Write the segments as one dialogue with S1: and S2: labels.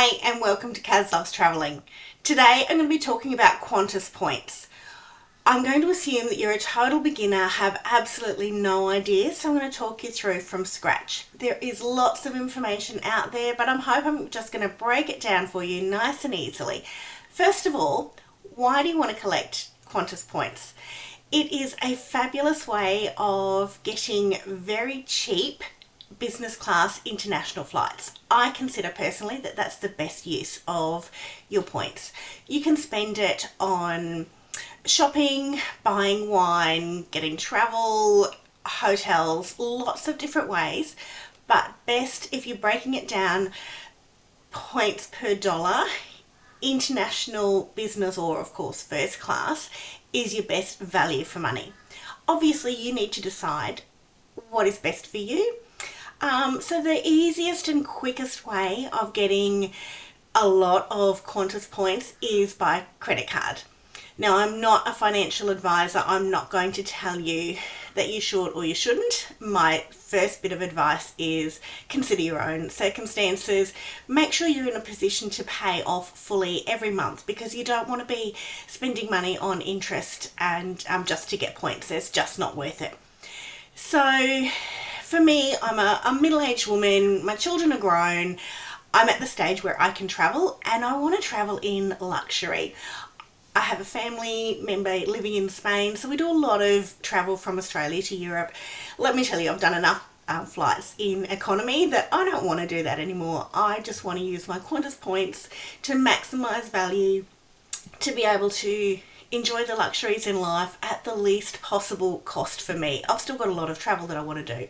S1: Hi and welcome to Kaz Loves Travelling. Today I'm going to be talking about Qantas points. I'm going to assume that you're a total beginner, have absolutely no idea, so I'm going to talk you through from scratch. There is lots of information out there, but I'm just going to break it down for you nice and easily. First of all, why do you want to collect Qantas points? It is a fabulous way of getting very cheap business class international flights. I consider personally that that's the best use of your points. You can spend it on shopping, buying wine, getting travel, hotels, lots of different ways, but best if you're breaking it down, points per dollar, international business or of course first class is your best value for money. Obviously you need to decide what is best for you. So the easiest and quickest way of getting a lot of Qantas points is by credit card. Now, I'm not a financial advisor. I'm not going to tell you that you should or you shouldn't. My first bit of advice is consider your own circumstances. Make sure you're in a position to pay off fully every month because you don't want to be spending money on interest and just to get points. It's just not worth it. So for me, I'm a middle-aged woman, my children are grown, I'm at the stage where I can travel and I want to travel in luxury. I have a family member living in Spain, so we do a lot of travel from Australia to Europe. Let me tell you, I've done enough flights in economy that I don't want to do that anymore. I just want to use my Qantas points to maximise value, to be able to enjoy the luxuries in life at the least possible cost for me. I've still got a lot of travel that I want to do,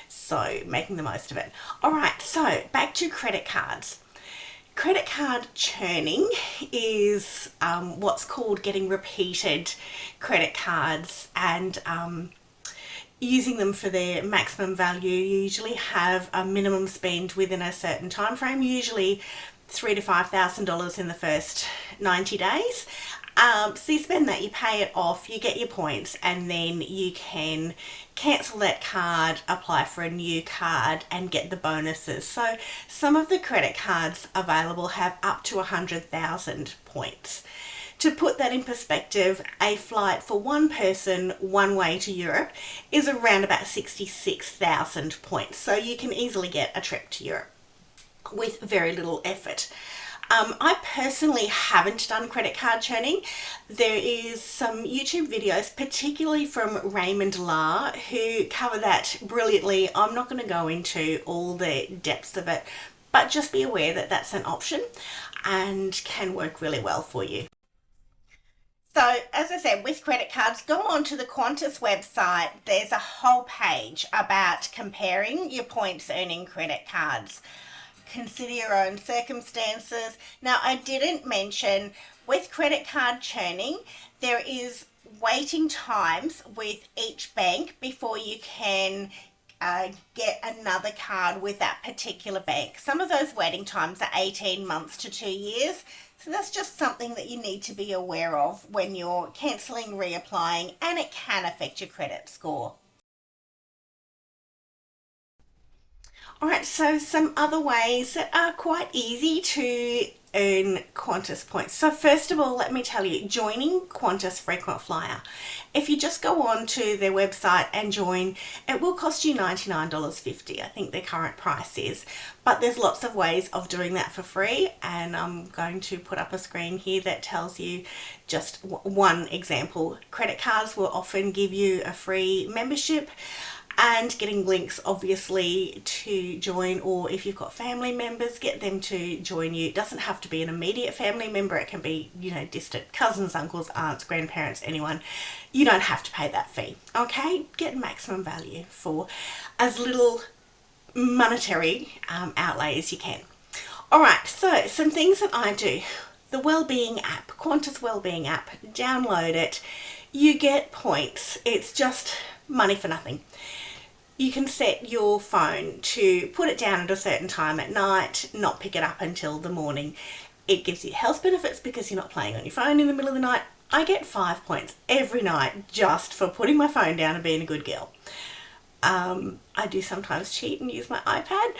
S1: so making the most of it. All right, so back to credit cards. Credit card churning is what's called getting repeated credit cards and using them for their maximum value. You usually have a minimum spend within a certain time frame, usually $3,000 to $5,000 in the first 90 days. So you spend that, you pay it off, you get your points, and then you can cancel that card, apply for a new card and get the bonuses. So some of the credit cards available have up to 100,000 points. To put that in perspective, a flight for one person one way to Europe is around about 66,000 points. So you can easily get a trip to Europe with very little effort. I personally haven't done credit card churning. There is some YouTube videos, particularly from Raymond La, who cover that brilliantly. I'm not going to go into all the depths of it, but just be aware that that's an option and can work really well for you. So, as I said, with credit cards, go onto the Qantas website. There's a whole page about comparing your points earning credit cards. Consider your own circumstances. Now, I didn't mention with credit card churning, there is waiting times with each bank before you can get another card with that particular bank. Some of those waiting times are 18 months to 2 years. So that's just something that you need to be aware of when you're cancelling, reapplying, and it can affect your credit score. Alright, so some other ways that are quite easy to earn Qantas points. So first of all, let me tell you, joining Qantas Frequent Flyer. If you just go on to their website and join, it will cost you $99.50, I think their current price is. But there's lots of ways of doing that for free, and I'm going to put up a screen here that tells you just one example. Credit cards will often give you a free membership, and getting links obviously to join, or if you've got family members, get them to join you. It doesn't have to be an immediate family member, it can be, distant cousins, uncles, aunts, grandparents, anyone. You don't have to pay that fee, okay? Get maximum value for as little monetary outlay as you can. Alright, so some things that I do. The Wellbeing app, Qantas Wellbeing app, download it. You get points. It's just money for nothing. You can set your phone to put it down at a certain time at night, not pick it up until the morning. It gives you health benefits because you're not playing on your phone in the middle of the night. I get 5 points every night just for putting my phone down and being a good girl. I do sometimes cheat and use my iPad,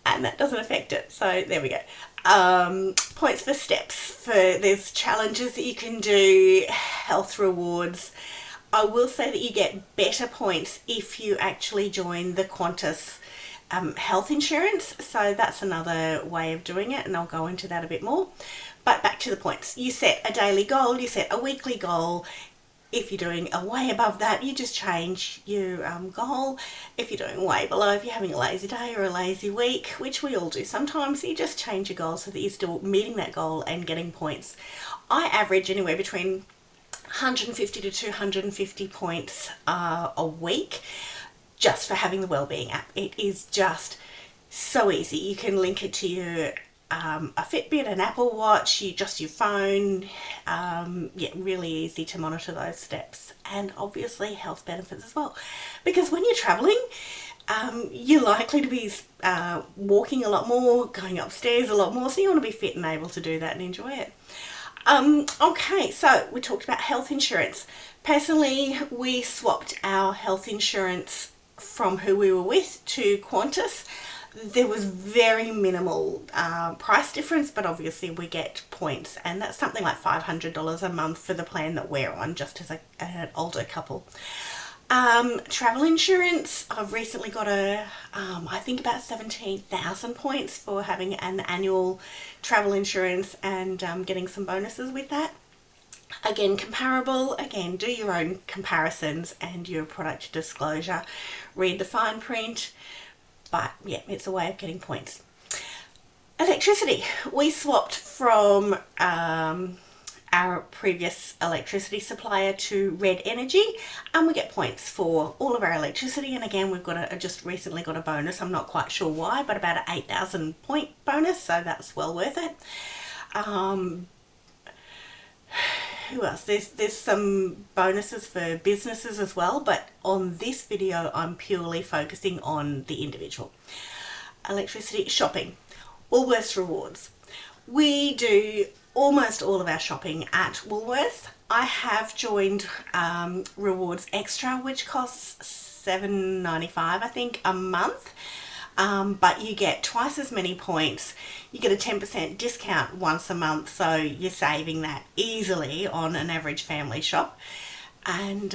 S1: and that doesn't affect it. So there we go. Points for steps. There's challenges that you can do, health rewards. I will say that you get better points if you actually join the Qantas health insurance. So that's another way of doing it, and I'll go into that a bit more. But back to the points. You set a daily goal, you set a weekly goal. If you're doing a way above that, you just change your goal. If you're doing way below, if you're having a lazy day or a lazy week, which we all do sometimes, you just change your goal so that you're still meeting that goal and getting points. I average anywhere between 150 to 250 points a week just for having the Wellbeing app. It is just so easy. You can link it to your a Fitbit, an Apple Watch, your phone. Yeah, really easy to monitor those steps, and obviously health benefits as well, because when you're traveling, you're likely to be walking a lot more, going upstairs a lot more, so you want to be fit and able to do that and enjoy it. Okay, so we talked about health insurance. Personally, we swapped our health insurance from who we were with to Qantas. There was very minimal price difference, but obviously we get points, and that's something like $500 a month for the plan that we're on, just as an older couple. Travel insurance, I've recently got I think about 17,000 points for having an annual travel insurance and getting some bonuses with that. Again, comparable. Again, do your own comparisons and your product disclosure. Read the fine print. But yeah, it's a way of getting points. Electricity. We swapped from our previous electricity supplier to Red Energy, and we get points for all of our electricity. And again, we've got just recently got a bonus. I'm not quite sure why, but about an 8,000 point bonus, so that's well worth it. Who else? There's some bonuses for businesses as well, but on this video I'm purely focusing on the individual. Electricity. Shopping. Woolworths Rewards. We do almost all of our shopping at Woolworths. I have joined Rewards Extra, which costs $7.95 I think a month. But you get twice as many points. You get a 10% discount once a month, so you're saving that easily on an average family shop. And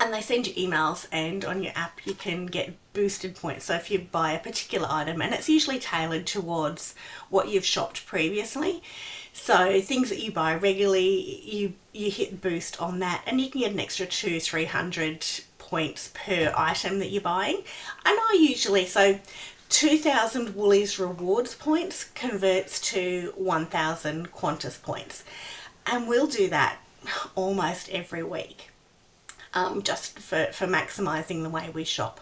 S1: they send you emails, and on your app you can get boosted points. So if you buy a particular item, and it's usually tailored towards what you've shopped previously, so things that you buy regularly, you hit boost on that, and you can get an extra 200-300 points per item that you're buying. And I usually, so 2,000 Woolies Rewards points converts to 1,000 Qantas points, and we'll do that almost every week, just for maximising the way we shop.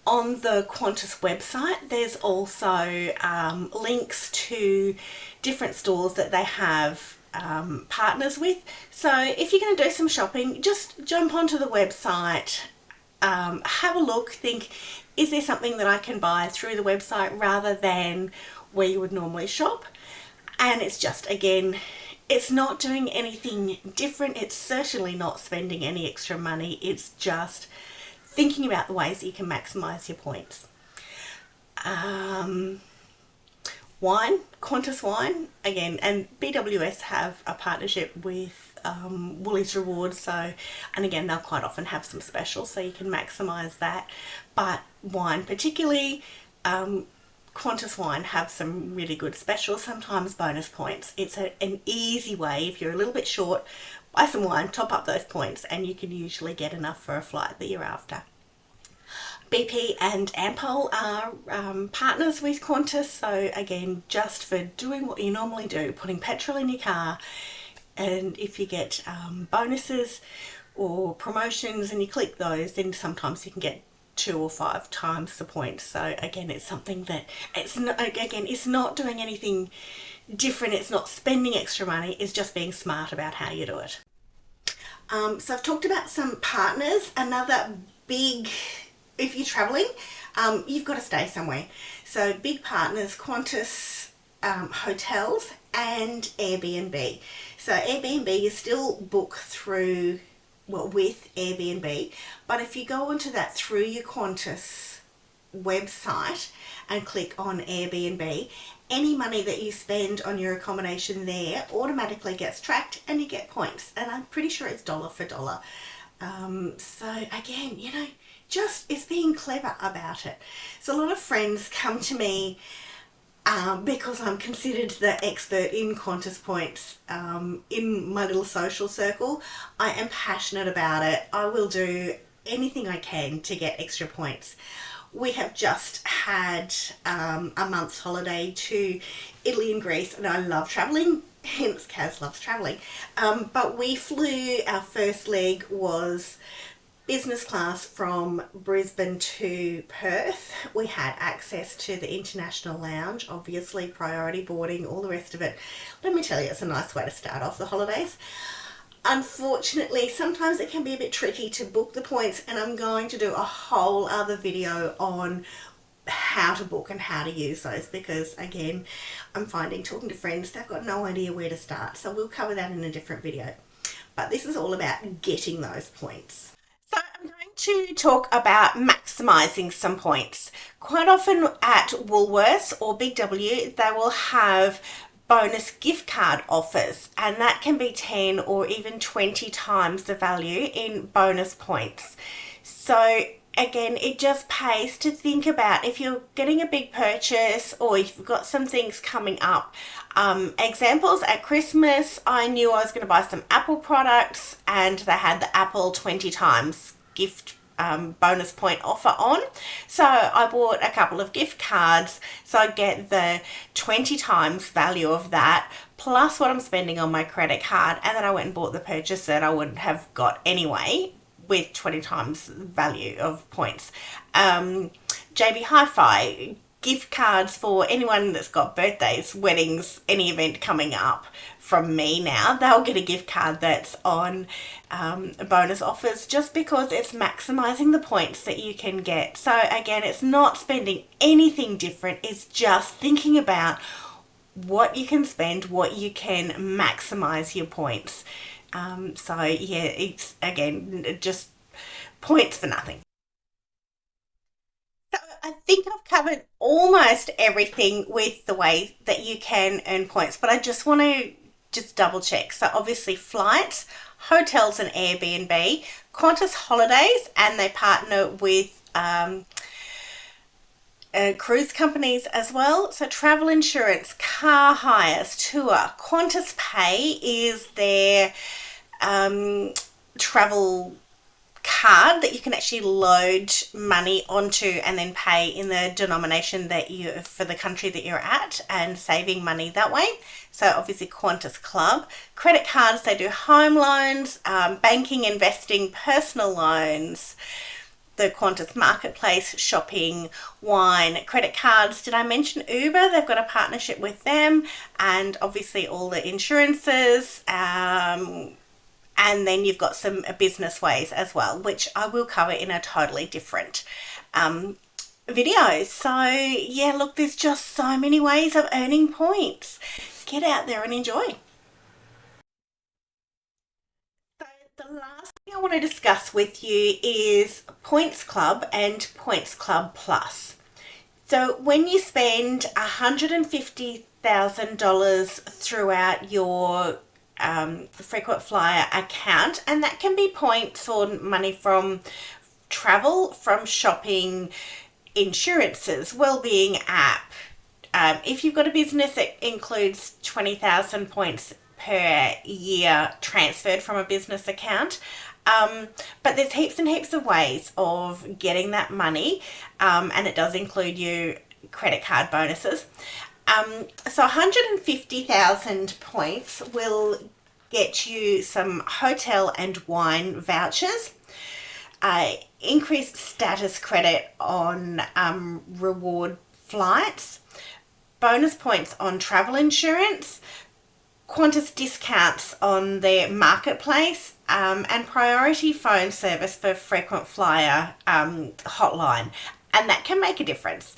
S1: On the Qantas website, there's also links to different stores that they have partners with. So if you're going to do some shopping, just jump onto the website, have a look, think, is there something that I can buy through the website rather than where you would normally shop? And it's just, again, it's not doing anything different. It's certainly not spending any extra money. It's just thinking about the ways that you can maximise your points. Wine, Qantas Wine, again, and BWS have a partnership with Woolies Rewards, so, and again, they'll quite often have some specials, so you can maximise that. But wine particularly, Qantas Wine have some really good specials, sometimes bonus points. It's an easy way, if you're a little bit short, buy some wine, top up those points, and you can usually get enough for a flight that you're after. BP and Ampol are partners with Qantas, so again, just for doing what you normally do, putting petrol in your car, and if you get bonuses or promotions and you click those, then sometimes you can get 2 or 5 times the points. So again, it's something that it's not doing anything different, it's not spending extra money, it's just being smart about how you do it. So I've talked about some partners. Another big, if you're traveling, you've got to stay somewhere. So big partners, Qantas, hotels and Airbnb. So Airbnb, you still book through, well, with Airbnb, but if you go onto that through your Qantas website and click on Airbnb, any money that you spend on your accommodation there automatically gets tracked and you get points. And I'm pretty sure it's dollar for dollar. So again, you know, just is being clever about it. So a lot of friends come to me because I'm considered the expert in Qantas points in my little social circle. I am passionate about it. I will do anything I can to get extra points. We have just had a month's holiday to Italy and Greece, and I love travelling, hence Kaz loves travelling. But we flew, our first leg was business class from Brisbane to Perth. We had access to the international lounge, obviously priority boarding, all the rest of it. Let me tell you, it's a nice way to start off the holidays. Unfortunately, sometimes it can be a bit tricky to book the points, and I'm going to do a whole other video on how to book and how to use those, because again, I'm finding, talking to friends, they've got no idea where to start. So we'll cover that in a different video. But this is all about getting those points. So I'm going to talk about maximising some points. Quite often at Woolworths or Big W, they will have bonus gift card offers, and that can be 10 or even 20 times the value in bonus points. So again, it just pays to think about if you're getting a big purchase or if you've got some things coming up. Examples, at Christmas, I knew I was going to buy some Apple products, and they had the Apple 20 times gift bonus point offer on. So I bought a couple of gift cards, so I get the 20 times value of that plus what I'm spending on my credit card, and then I went and bought the purchase that I wouldn't have got anyway with 20 times value of points. JB Hi-Fi gift cards for anyone that's got birthdays, weddings, any event coming up from me now, they'll get a gift card that's on bonus offers, just because it's maximizing the points that you can get. So again, it's not spending anything different, it's just thinking about what you can spend, what you can maximize your points. So yeah, it's again just points for nothing. So I think I've covered almost everything with the way that you can earn points, but I just want to double check. So obviously flights, hotels and Airbnb, Qantas Holidays, and they partner with cruise companies as well. So travel insurance, car hires, tour. Qantas Pay is their travel card that you can actually load money onto and then pay in the denomination that you, for the country that you're at, and saving money that way. So obviously Qantas Club. Credit cards, they do home loans, banking, investing, personal loans, the Qantas Marketplace, shopping, wine, credit cards. Did I mention Uber? They've got a partnership with them, and obviously all the insurances, and then you've got some business ways as well, which I will cover in a totally different video. So yeah, look, there's just so many ways of earning points. Get out there and enjoy. So the last thing I want to discuss with you is Points Club and Points Club Plus. So when you spend $150,000 throughout your frequent flyer account, and that can be points or money from travel, from shopping, insurances, wellbeing app. If you've got a business, it includes 20,000 points per year transferred from a business account. But there's heaps and heaps of ways of getting that money, and it does include your credit card bonuses. So 150,000 points will get you some hotel and wine vouchers, increased status credit on reward flights, bonus points on travel insurance, Qantas discounts on their marketplace, and priority phone service for frequent flyer hotline, and that can make a difference.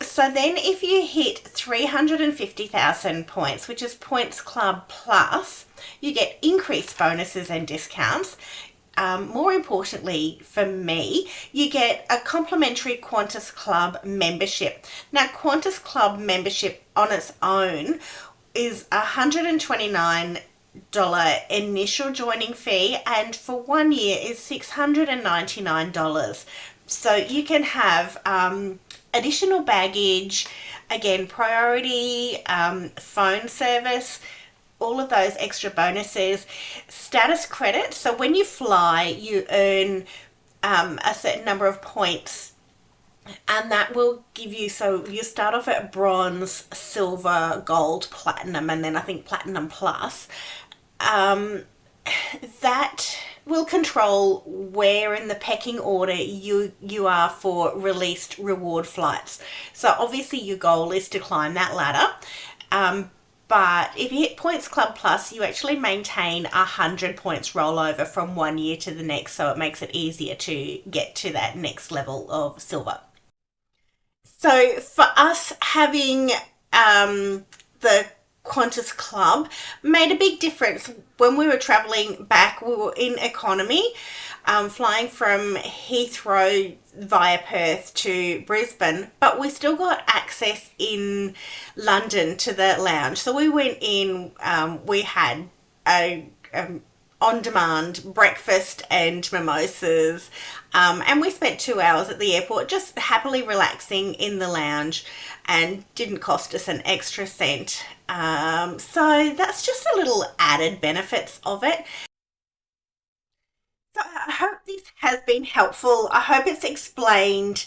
S1: So then if you hit 350,000 points, which is Points Club Plus, you get increased bonuses and discounts. more importantly for me, you get a complimentary Qantas Club membership. Now, Qantas Club membership on its own is $129 initial joining fee, and for 1 year is $699. So you can have additional baggage, again, priority phone service, all of those extra bonuses, status credit. So when you fly, you earn a certain number of points, and that will give you, so you start off at bronze, silver, gold, platinum, and then I think platinum plus. That will control where in the pecking order you are for released reward flights. So obviously your goal is to climb that ladder. But if you hit Points Club Plus, you actually maintain 100 points rollover from 1 year to the next, so it makes it easier to get to that next level of silver. So for us, having the Qantas Club made a big difference. When we were travelling back, we were in economy, flying from Heathrow via Perth to Brisbane, but we still got access in London to the lounge. So we went in, we had a on-demand breakfast and mimosas, and we spent 2 hours at the airport just happily relaxing in the lounge, and didn't cost us an extra cent. So that's just a little added benefits of it. So I hope this has been helpful. I hope it's explained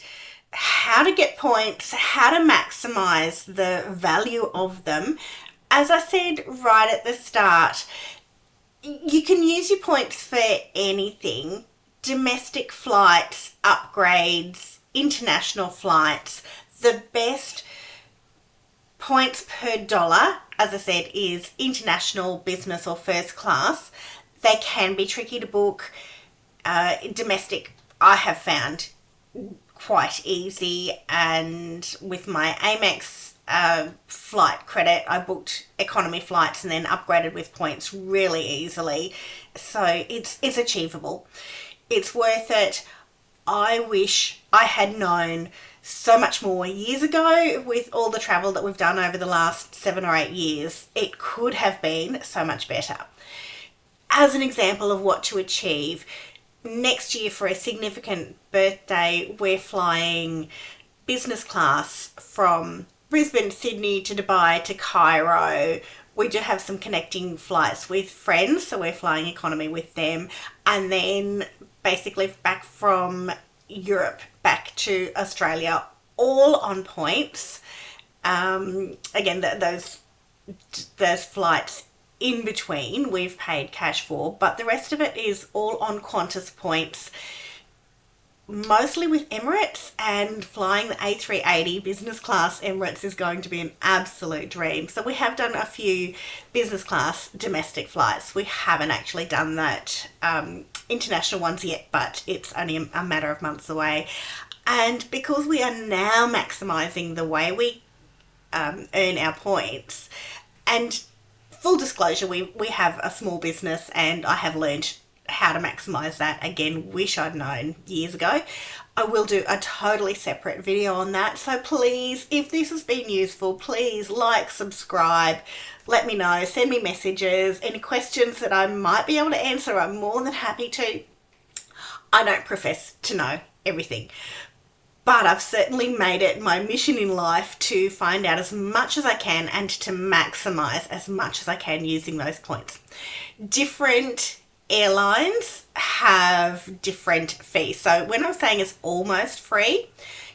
S1: how to get points, how to maximize the value of them. As I said right at the start, you can use your points for anything: domestic flights, upgrades, international flights. The best points per dollar, as I said, is international, business or first class. They can be tricky to book. Domestic, I have found quite easy, and with my Amex flight credit, I booked economy flights and then upgraded with points really easily. So it's achievable. It's worth it. I wish I had known so much more years ago with all the travel that we've done over the last 7 or 8 years. It could have been so much better. As an example of what to achieve, next year for a significant birthday, we're flying business class from Brisbane, Sydney to Dubai to Cairo. We do have some connecting flights with friends, so we're flying economy with them, and then basically back from Europe back to Australia, all on points. Again, those flights in between we've paid cash for, but the rest of it is all on Qantas points, mostly with Emirates, and flying the A380 business class Emirates is going to be an absolute dream. So we have done a few business class domestic flights. We haven't actually done that international ones yet, but it's only a matter of months away. And because we are now maximising the way we earn our points, and full disclosure, we have a small business and I have learned how to maximise that. Again, wish I'd known years ago. I will do a totally separate video on that. So please, if this has been useful, please like, subscribe, let me know, send me messages, any questions that I might be able to answer, I'm more than happy to. I don't profess to know everything, but I've certainly made it my mission in life to find out as much as I can and to maximise as much as I can using those points. Different airlines have different fees. So when I'm saying it's almost free,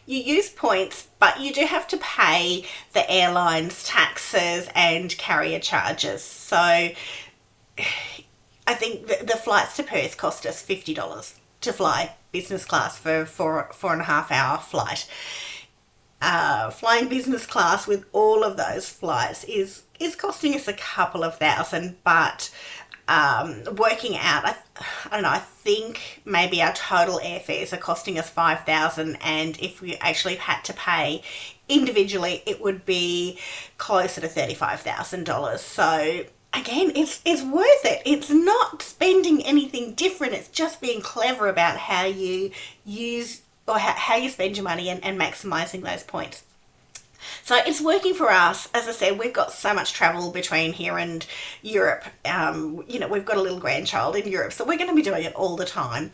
S1: you use points, but you do have to pay the airline's taxes and carrier charges. So I think the flights to Perth cost us $50 to fly business class for 4.5 hour flight. Flying business class with all of those flights is costing us a couple of thousand, but working out, I don't know, I think maybe our total airfares are costing us $5,000, and if we actually had to pay individually, it would be closer to $35,000. So again, it's worth it. It's not spending anything anything different. It's just being clever about how you use or how you spend your money and maximising those points. So it's working for us. As I said, we've got so much travel between here and Europe. We've got a little grandchild in Europe, so we're going to be doing it all the time.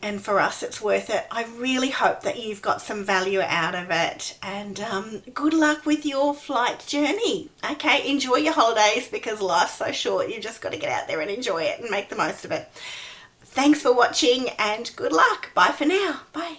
S1: And for us, it's worth it. I really hope that you've got some value out of it. And good luck with your flight journey. Okay, enjoy your holidays because life's so short. You've just got to get out there and enjoy it and make the most of it. Thanks for watching and good luck. Bye for now. Bye.